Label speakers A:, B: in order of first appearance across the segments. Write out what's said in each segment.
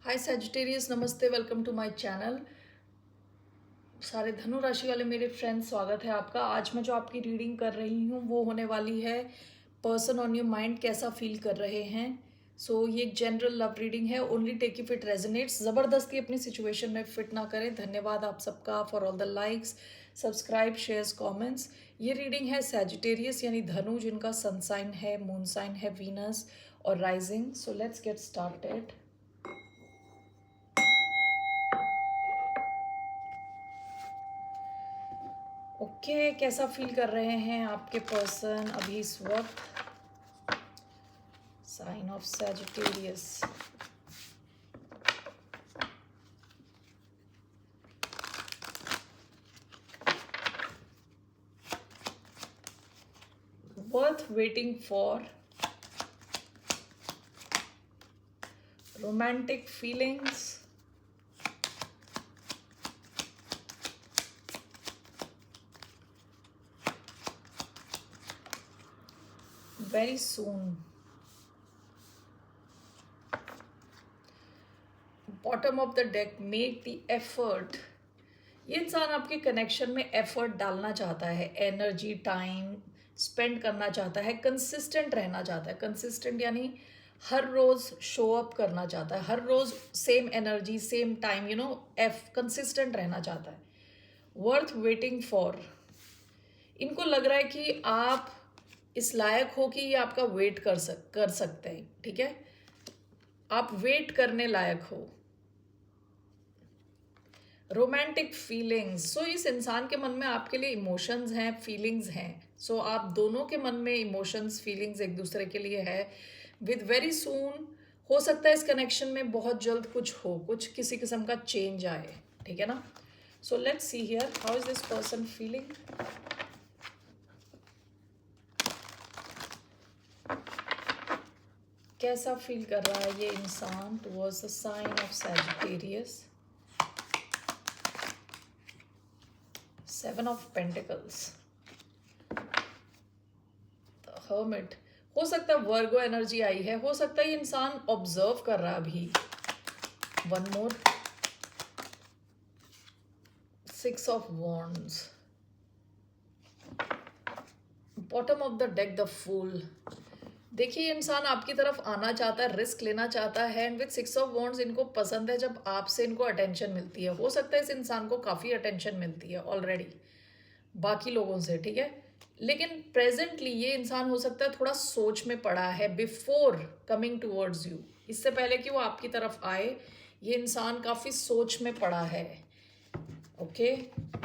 A: हाय Sagittarius, नमस्ते, welcome to my channel. सारे धनु राशि वाले मेरे फ्रेंड्स, स्वागत है आपका। आज मैं जो आपकी रीडिंग कर रही हूँ वो होने वाली है पर्सन ऑन योर माइंड कैसा फील कर रहे हैं। ये एक जनरल लव रीडिंग है। Only take if it resonates. ज़बरदस्ती अपनी सिचुएशन में फिट ना करें। धन्यवाद आप सबका for all the likes, subscribe, shares, comments. ये रीडिंग है सैजिटेरियस यानी धनु, जिनका सन साइन है, मून साइन है वीनस और rising. So let's get started. Okay, कैसा फील कर रहे हैं आपके पर्सन अभी इस वक्त? Sign of Sagittarius. Worth waiting for, romantic feelings, very soon. Bottom of the deck, make the effort. ये इंसान आपके कनेक्शन में एफर्ट डालना चाहता है, एनर्जी, टाइम स्पेंड करना चाहता है, कंसिस्टेंट रहना चाहता है। कंसिस्टेंट यानी हर रोज शो अप करना चाहता है, हर रोज same energy, same time, consistent रहना चाहता है। Worth waiting for. इनको लग रहा है कि आप इस लायक हो कि ये आपका वेट कर सकते हैं। ठीक है, आप वेट करने लायक हो। Romantic feelings. इस इंसान के मन में आपके लिए इमोशंस हैं, फीलिंग्स हैं। आप दोनों के मन में इमोशंस, फीलिंग्स एक दूसरे के लिए है। विद वेरी सून, हो सकता है इस कनेक्शन में बहुत जल्द कुछ हो, कुछ किसी किस्म का चेंज आए। ठीक है ना? Let's see here, how is this person feeling. कैसा फील कर रहा है ये इंसान towards the sign of Sagittarius. 7 of pentacles, hermit. हो सकता है वर्गो एनर्जी आई है, हो सकता है ये इंसान ऑब्जर्व कर रहा है अभी। 1 more, 6 of wands, bottom of the deck the fool. देखिए, ये इंसान आपकी तरफ आना चाहता है, रिस्क लेना चाहता है। एंड विद 6 ऑफ वॉन्ड्स, इनको पसंद है जब आपसे इनको अटेंशन मिलती है। हो सकता है इस इंसान को काफ़ी अटेंशन मिलती है ऑलरेडी बाकी लोगों से। ठीक है, लेकिन प्रेजेंटली ये इंसान हो सकता है थोड़ा सोच में पड़ा है बिफोर कमिंग टूवर्ड्स यू। इससे पहले कि वो आपकी तरफ आए, ये इंसान काफ़ी सोच में पड़ा है। ओके,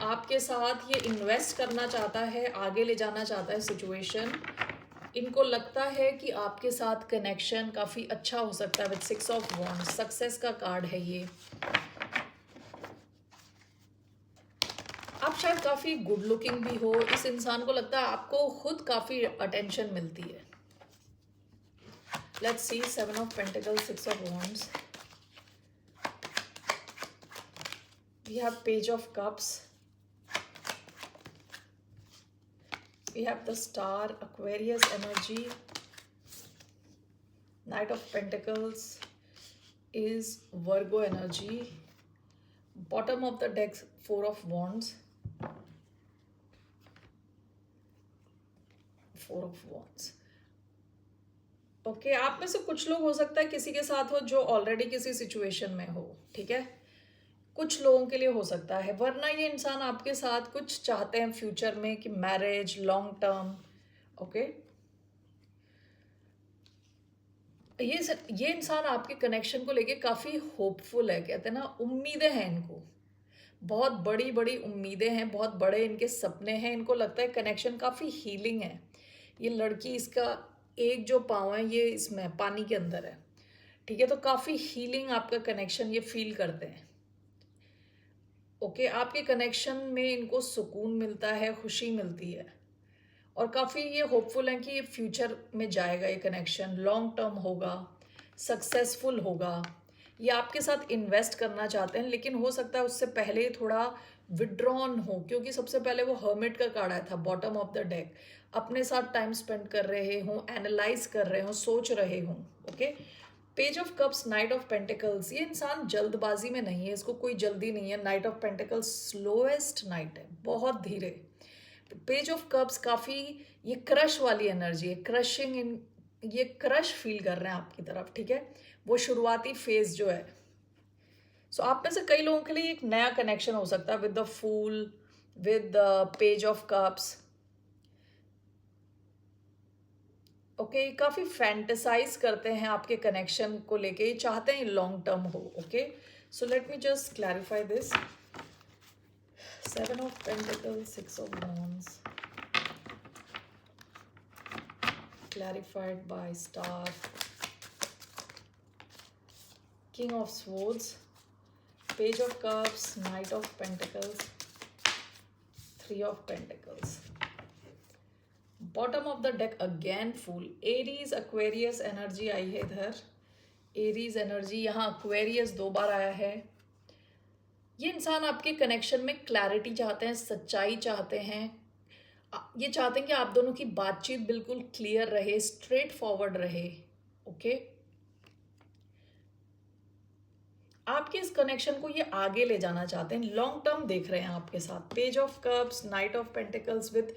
A: आपके साथ ये इन्वेस्ट करना चाहता है, आगे ले जाना चाहता है सिचुएशन। इनको लगता है कि आपके साथ कनेक्शन काफ़ी अच्छा हो सकता है। विद 6 ऑफ वॉन्ड्स, सक्सेस का कार्ड है ये। आप शायद काफ़ी गुड लुकिंग भी हो। इस इंसान को लगता है आपको खुद काफ़ी अटेंशन मिलती है। Let's see, 7 of pentacles, 6 of wands. We have Page of Cups. We have the Star, Aquarius energy. Knight of Pentacles is Virgo energy. Bottom of the deck, 4 of Wands. 4 of Wands. Okay, आप में से कुछ लोग हो सकता है किसी के साथ हो जो ऑलरेडी किसी सिचुएशन में हो। ठीक है, कुछ लोगों के लिए हो सकता है, वरना ये इंसान आपके साथ कुछ चाहते हैं फ्यूचर में कि मैरिज, लॉन्ग टर्म। ओके, ये इंसान आपके कनेक्शन को लेके काफ़ी होपफुल है। कहते हैं ना, उम्मीदें हैं इनको, बहुत बड़ी बड़ी उम्मीदें हैं, बहुत बड़े इनके सपने हैं। इनको लगता है कनेक्शन काफ़ी हीलिंग है। ये लड़की, इसका एक जो पाँव है ये इसमें पानी के अंदर है। ठीक है, तो काफ़ी हीलिंग आपका कनेक्शन ये फील करते हैं। ओके, आपके कनेक्शन में इनको सुकून मिलता है, खुशी मिलती है, और काफ़ी ये होपफुल हैं कि ये फ्यूचर में जाएगा, ये कनेक्शन लॉन्ग टर्म होगा, सक्सेसफुल होगा। ये आपके साथ इन्वेस्ट करना चाहते हैं, लेकिन हो सकता है उससे पहले थोड़ा विड्रॉन हो, क्योंकि सबसे पहले वो हर्मिट का कार्ड आया था बॉटम ऑफ द डेक। अपने साथ टाइम स्पेंड कर रहे हों, एनालाइज कर रहे हों, सोच रहे हों। Okay, page of cups, night of pentacles, ये इंसान जल्दबाजी में नहीं है, इसको कोई जल्दी नहीं है। Night of pentacles slowest night है, बहुत धीरे। पेज ऑफ कप्स काफ़ी ये क्रश वाली एनर्जी है, क्रशिंग इन, ये क्रश फील कर रहे हैं आपकी तरफ, ठीक है, वो शुरुआती फेज जो है। सो आप में से कई लोगों के लिए एक नया कनेक्शन हो सकता है with the fool, with the page of cups. Okay, काफ़ी फैंटेसाइज करते हैं आपके कनेक्शन को लेके, ये चाहते हैं लॉन्ग टर्म हो। Okay, so let me just clarify this. 7 of Pentacles, 6 of Wands, clarified by Star, King of Swords, Page of Cups, Knight of Pentacles, 3 of Pentacles. Bottom of the deck again Fool. Aries, Aquarius energy आई है इधर, Aries energy, यहाँ Aquarius 2 बार आया है। ये इंसान आपके connection में clarity चाहते हैं, सच्चाई चाहते हैं, ये चाहते हैं कि आप दोनों की बातचीत बिल्कुल क्लियर रहे, स्ट्रेट फॉरवर्ड रहे। ओके, आपके इस कनेक्शन को ये आगे ले जाना चाहते हैं, लॉन्ग टर्म देख रहे हैं आपके साथ। Page of cups, night of pentacles with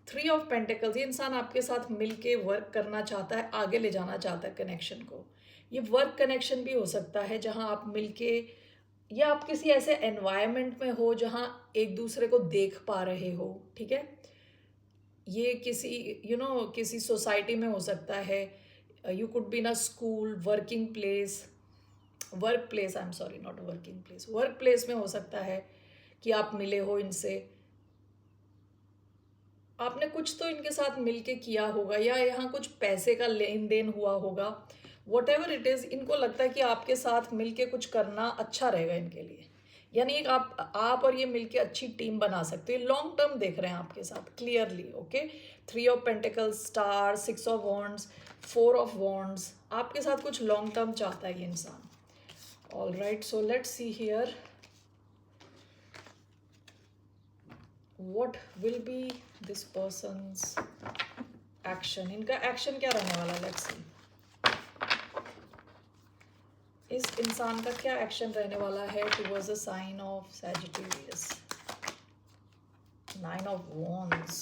A: 3 of pentacles, ये इंसान आपके साथ मिलके वर्क करना चाहता है, आगे ले जाना चाहता है कनेक्शन को। ये वर्क कनेक्शन भी हो सकता है जहां आप मिलके, या आप किसी ऐसे एनवायरनमेंट में हो जहां एक दूसरे को देख पा रहे हो, ठीक है। ये किसी किसी सोसाइटी में हो सकता है, you could be in a school, working place, work place, I am sorry, not working place, work place में हो सकता है कि आप मिले हो इनसे, आपने कुछ तो इनके साथ मिलके किया होगा, या यहाँ कुछ पैसे का लेन देन हुआ होगा, वट एवर इट इज़। इनको लगता है कि आपके साथ मिलके कुछ करना अच्छा रहेगा इनके लिए, यानी एक आप और ये मिलके अच्छी टीम बना सकते हो। लॉन्ग टर्म देख रहे हैं आपके साथ clearly. Okay, 3 of pentacles, star, 6 of wands, 4 of wands, आपके साथ कुछ लॉन्ग टर्म चाहता है ये इंसान। All right, so let's see here what will be this person's action. इनका एक्शन क्या रहने वाला है, लेट्स सी। इस इंसान का क्या एक्शन रहने वाला है towards the sign of Sagittarius. 9 of wands,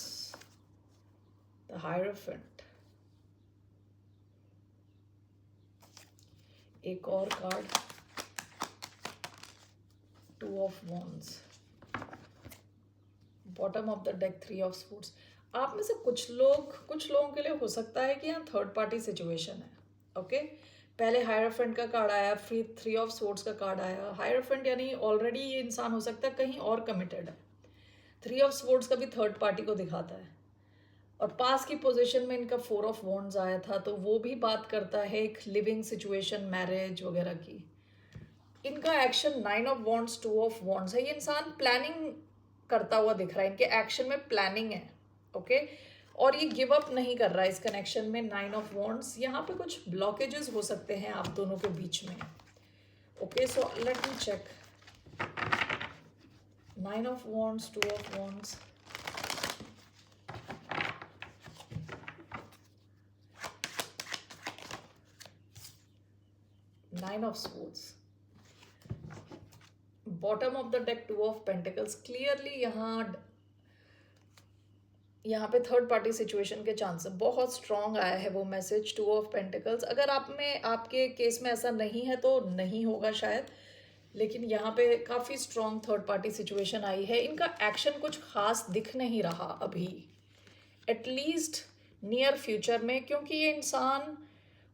A: the hierophant, एक और card, 2 of wands, bottom of the deck 3 of swords. आप में से कुछ लोगों के लिए हो सकता है कि यहाँ थर्ड पार्टी सिचुएशन है। ओके, पहले हायरोफेंट का कार्ड आया, फिर 3 ऑफ स्पोर्ट्स का कार्ड आया। हायरोफेंट यानी ऑलरेडी ये इंसान हो सकता है कहीं और कमिटेड है। 3 ऑफ स्पोर्ट्स का भी थर्ड पार्टी को दिखाता है, और पास की पोजीशन में इनका 4 ऑफ वॉन्ड्स आया था, तो वो भी बात करता है एक लिविंग सिचुएशन, मैरिज वगैरह की। इनका action 9 of wands, 2 of wands है। ये इंसान प्लानिंग करता हुआ दिख रहा है, इनके एक्शन में प्लानिंग है। ओके, और ये गिव अप नहीं कर रहा है इस कनेक्शन में। 9 ऑफ वॉन्ड्स, यहाँ पे कुछ ब्लॉकेजेस हो सकते हैं आप दोनों के बीच में। Okay, so let me check. 9 of wands, 2 of wands, nine of swords, bottom of the deck 2 of pentacles. Clearly यहाँ पे थर्ड पार्टी सिचुएशन के चांसेस बहुत स्ट्रॉन्ग आया है वो मैसेज, 2 ऑफ पेंटिकल्स। अगर आपके केस में ऐसा नहीं है तो नहीं होगा शायद, लेकिन यहाँ पे काफ़ी स्ट्रॉन्ग थर्ड पार्टी सिचुएशन आई है। इनका एक्शन कुछ खास दिख नहीं रहा अभी, एटलीस्ट नियर फ्यूचर में, क्योंकि ये इंसान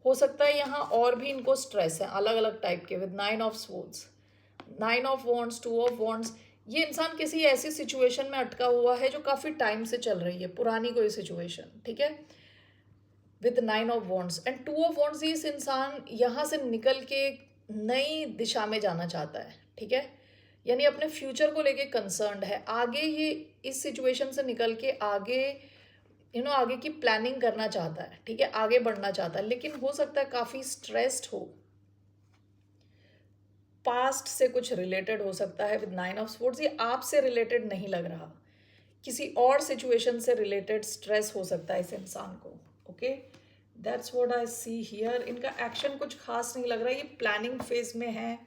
A: हो सकता है यहाँ और भी इनको स्ट्रेस है अलग अलग टाइप के। With 9 of swords, 9 of wands, 2 of wands, ये इंसान किसी ऐसी सिचुएशन में अटका हुआ है जो काफ़ी टाइम से चल रही है, पुरानी कोई सिचुएशन, ठीक है। With 9 of wands and 2 of wands, इस इंसान यहाँ से निकल के नई दिशा में जाना चाहता है, ठीक है, यानी अपने फ्यूचर को लेके कंसर्न्ड है। आगे ये इस सिचुएशन से निकल के आगे आगे की प्लानिंग करना चाहता है, ठीक है, आगे बढ़ना चाहता है, लेकिन हो सकता है काफ़ी स्ट्रेस्ड हो, पास्ट से कुछ रिलेटेड हो सकता है। विद 9 ऑफ स्वॉर्ड्स, ये आपसे रिलेटेड नहीं लग रहा, किसी और सिचुएशन से रिलेटेड स्ट्रेस हो सकता है इस इंसान को। Okay, that's what I see here. इनका एक्शन कुछ खास नहीं लग रहा है, ये प्लानिंग फेज में है,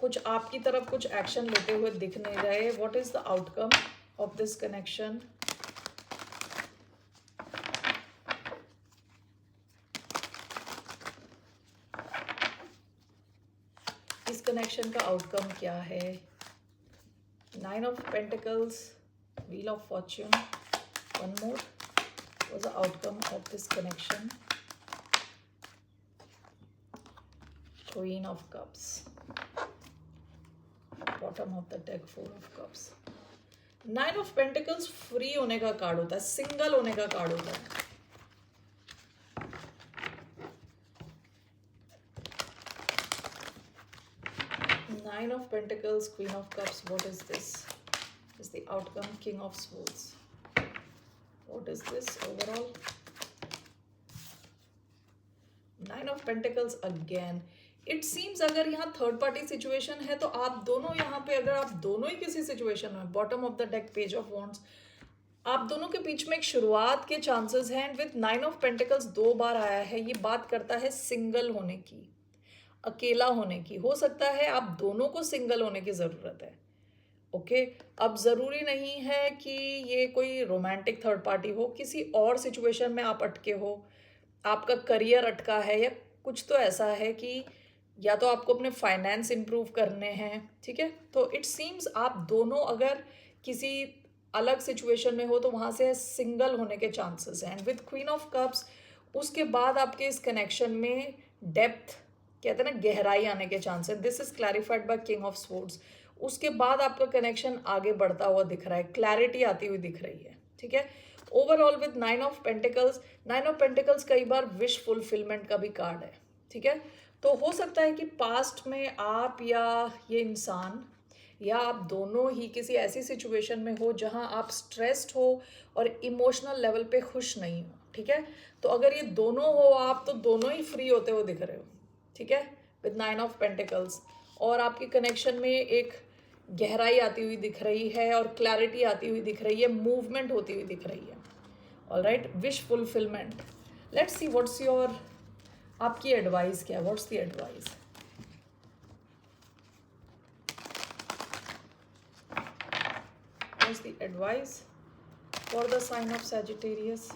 A: कुछ आपकी तरफ कुछ एक्शन लेते हुए दिख नहीं रहे। What is the outcome of this connection? इस कनेक्शन का आउटकम क्या है? 9 of Pentacles, Wheel of Fortune. One more. What's the outcome of this connection? Queen of Cups. Bottom of the deck, 4 of Cups. 9 of Pentacles free होने का card होता है, single होने का कार्ड होता है। Nine of Pentacles, Queen of Cups. What is this? Is the outcome King of Swords? What is this overall? Nine of Pentacles again. It seems अगर यहाँ थर्ड पार्टी सिचुएशन है तो आप दोनों यहाँ पे, अगर आप दोनों ही किसी सिचुएशन में, bottom of the deck, page of wands, आप दोनों के बीच में एक शुरुआत के चांसेस हैं। विद 9 ऑफ पेंटिकल्स 2 बार आया है, ये बात करता है सिंगल होने की, अकेला होने की। हो सकता है आप दोनों को सिंगल होने की ज़रूरत है। ओके, अब ज़रूरी नहीं है कि ये कोई रोमांटिक थर्ड पार्टी हो, किसी और सिचुएशन में आप अटके हो, आपका करियर अटका है, या कुछ तो ऐसा है कि या तो आपको अपने फाइनेंस इंप्रूव करने हैं, ठीक है। तो इट सीम्स आप दोनों अगर किसी अलग सिचुएशन में हो तो वहाँ से सिंगल होने के चांसेस हैं। And with queen of cups उसके बाद आपके इस कनेक्शन में डेप्थ, कहते हैं ना, गहराई आने के चांस है। This is clarified by king of swords. उसके बाद आपका कनेक्शन आगे बढ़ता हुआ दिख रहा है, क्लैरिटी आती हुई दिख रही है, ठीक है। Overall with 9 of pentacles, 9 of pentacles कई बार विश फुलफिलमेंट का भी कार्ड है, ठीक है। तो हो सकता है कि पास्ट में आप या ये इंसान या आप दोनों ही किसी ऐसी सिचुएशन में हो जहां आप स्ट्रेस्ड हो और इमोशनल लेवल पे खुश नहीं हो, ठीक है। तो अगर ये दोनों हो आप, तो दोनों ही फ्री होते हुए दिख रहे हो, ठीक है, विद 9 ऑफ पेंटिकल्स। और आपकी कनेक्शन में एक गहराई आती हुई दिख रही है और क्लैरिटी आती हुई दिख रही है, मूवमेंट होती हुई दिख रही है। Alright, wish fulfilment. Let's see what's your, आपकी एडवाइस क्या है? What's the advice? What's the advice for the sign of Sagittarius?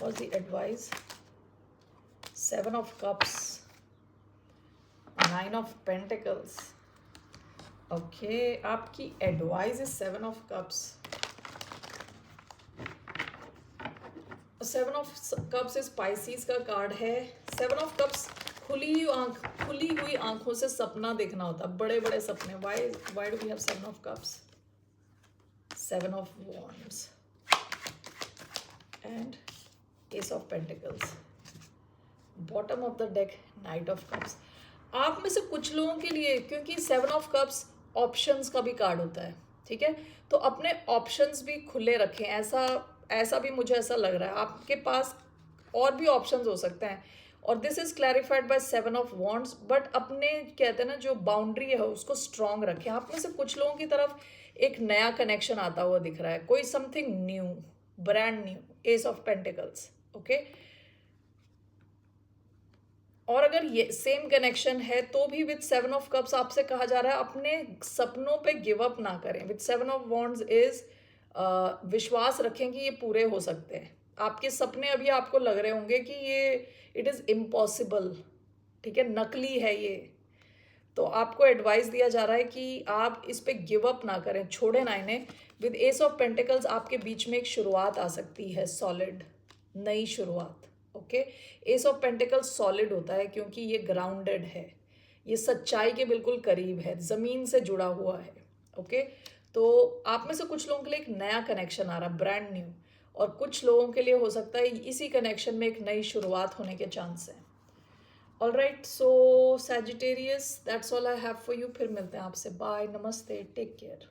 A: What's the advice? 7 of Cups, 9 of Pentacles. Okay, आपकी advice is 7 of Cups. 7 of Cups इस Pisces का card है। 7 of Cups खुली हुई आंखों से सपना देखना होता, बड़े बड़े सपने। Why do we have 7 of Cups? 7 of Wands and Ace of Pentacles. Bottom of the deck, night of cups. आप में से कुछ लोगों के लिए, क्योंकि 7 ऑफ कप्स ऑप्शंस का भी कार्ड होता है, ठीक है, तो अपने ऑप्शंस भी खुले रखें। ऐसा भी मुझे ऐसा लग रहा है आपके पास और भी ऑप्शंस हो सकते हैं। और this is clarified by 7 of wands. But अपने, कहते हैं ना, जो बाउंड्री है उसको स्ट्रॉन्ग रखें। आप में से कुछ लोगों की तरफ एक नया कनेक्शन आता हुआ दिख रहा है, कोई something new, brand new. S of pentacles, okay. और अगर ये सेम कनेक्शन है तो भी विद 7 ऑफ कप्स आपसे कहा जा रहा है अपने सपनों पे गिव अप ना करें। विद 7 ऑफ वॉन्ड्स इज विश्वास रखें कि ये पूरे हो सकते हैं। आपके सपने अभी आपको लग रहे होंगे कि ये इट इज़ इम्पॉसिबल, ठीक है, नकली है ये, तो आपको एडवाइस दिया जा रहा है कि आप इस पे गिव अप ना करें, छोड़े ना इन्हें। विद एस ऑफ पेंटिकल्स आपके बीच में एक शुरुआत आ सकती है, सॉलिड नई शुरुआत, okay. S of pentacles solid होता है क्योंकि ये ग्राउंडेड है, ये सच्चाई के बिल्कुल करीब है, ज़मीन से जुड़ा हुआ है, ओके। तो आप में से कुछ लोगों के लिए एक नया कनेक्शन आ रहा है, ब्रांड न्यू, और कुछ लोगों के लिए हो सकता है इसी कनेक्शन में एक नई शुरुआत होने के चांस हैं। All right, so Sagittarius, that's all I have for you. फिर मिलते हैं आपसे, बाय, नमस्ते, टेक केयर।